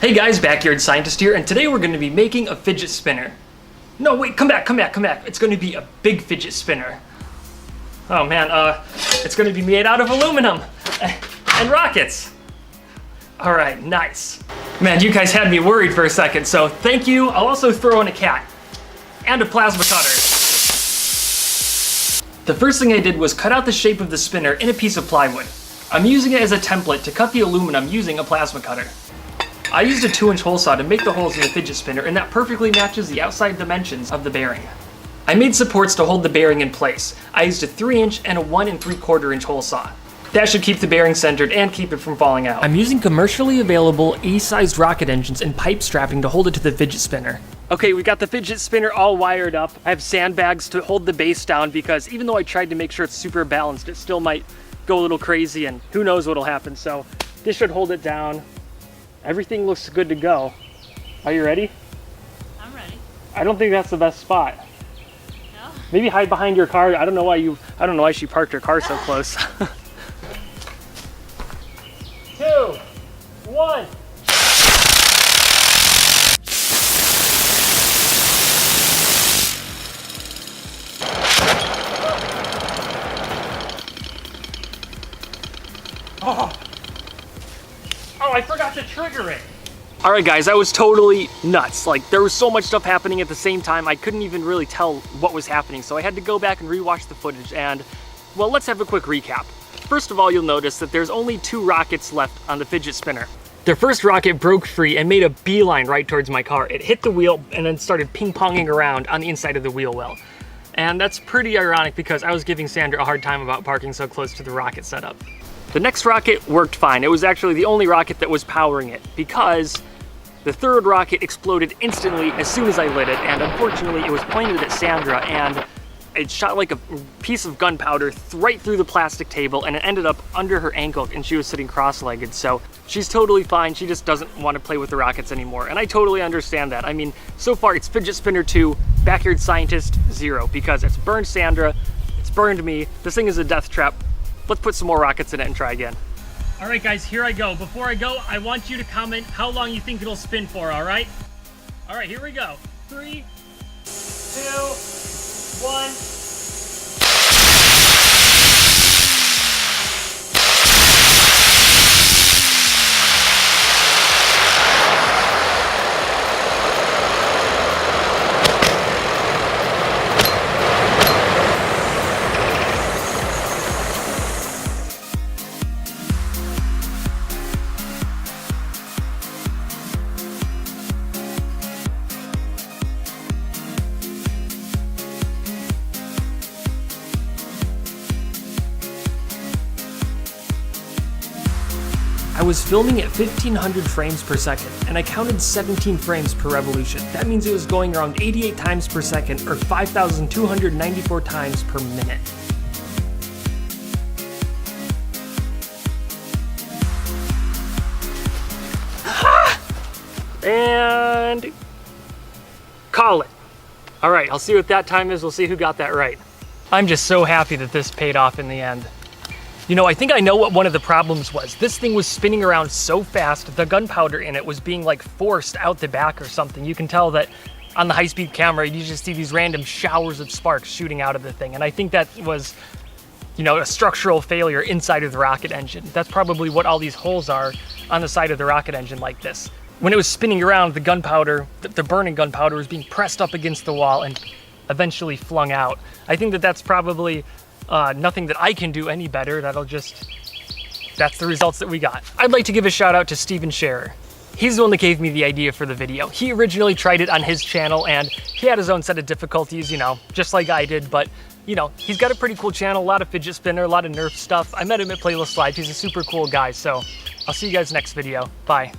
Hey guys, Backyard Scientist here, and today we're going to be making a fidget spinner. No, wait, come back. It's going to be a big fidget spinner. Oh man, it's going to be made out of aluminum and rockets. All right, nice. Man, you guys had me worried for a second, so thank you. I'll also throw in a cat and a plasma cutter. The first thing I did was cut out the shape of the spinner in a piece of plywood. I'm using it as a template to cut the aluminum using a plasma cutter. I used a 2-inch hole saw to make the holes in the fidget spinner, and that perfectly matches the outside dimensions of the bearing. I made supports to hold the bearing in place. I used a 3-inch and a 1 3/4-inch hole saw. That should keep the bearing centered and keep it from falling out. I'm using commercially available A-sized rocket engines and pipe strapping to hold it to the fidget spinner. Okay, we got the fidget spinner all wired up. I have sandbags to hold the base down because even though I tried to make sure it's super balanced, it still might go a little crazy and who knows what'll happen. So this should hold it down. Everything looks good to go. Are you ready? I'm ready. I don't think that's the best spot. No? Maybe hide behind your car. I don't know why she parked her car so close. 2, 1. Oh, I forgot to trigger it. All right, guys, I was totally nuts. Like, there was so much stuff happening at the same time, I couldn't even really tell what was happening. So I had to go back and rewatch the footage and, well, let's have a quick recap. First of all, you'll notice that there's only 2 rockets left on the fidget spinner. The first rocket broke free and made a beeline right towards my car. It hit the wheel and then started ping-ponging around on the inside of the wheel well. And that's pretty ironic because I was giving Sandra a hard time about parking so close to the rocket setup. The next rocket worked fine. It was actually the only rocket that was powering it because the third rocket exploded instantly as soon as I lit it, and unfortunately it was pointed at Sandra and it shot like a piece of gunpowder right through the plastic table, and it ended up under her ankle and she was sitting cross-legged. So she's totally fine. She just doesn't want to play with the rockets anymore. And I totally understand that. I mean, so far it's Fidget Spinner 2, Backyard Scientist 0, because it's burned Sandra, it's burned me. This thing is a death trap. Let's put some more rockets in it and try again. All right, guys, here I go. Before I go, I want you to comment how long you think it'll spin for, all right? All right, here we go. 3, 2, 1. I was filming at 1500 frames per second, and I counted 17 frames per revolution. That means it was going around 88 times per second, or 5,294 times per minute. And call it. All right, I'll see what that time is. We'll see who got that right. I'm just so happy that this paid off in the end. You know, I think I know what one of the problems was. This thing was spinning around so fast, the gunpowder in it was being like forced out the back or something. You can tell that on the high-speed camera, you just see these random showers of sparks shooting out of the thing. And I think that was, you know, a structural failure inside of the rocket engine. That's probably what all these holes are on the side of the rocket engine like this. When it was spinning around, the gunpowder, the burning gunpowder was being pressed up against the wall and eventually flung out. I think that that's probably nothing that I can do any better. That's the results that we got. I'd like to give a shout out to Steven Scherer. He's the one that gave me the idea for the video. He originally tried it on his channel and he had his own set of difficulties, you know, just like I did, but you know, he's got a pretty cool channel, a lot of fidget spinner, a lot of Nerf stuff. I met him at Playlist Live. He's a super cool guy, so I'll see you guys next video. Bye.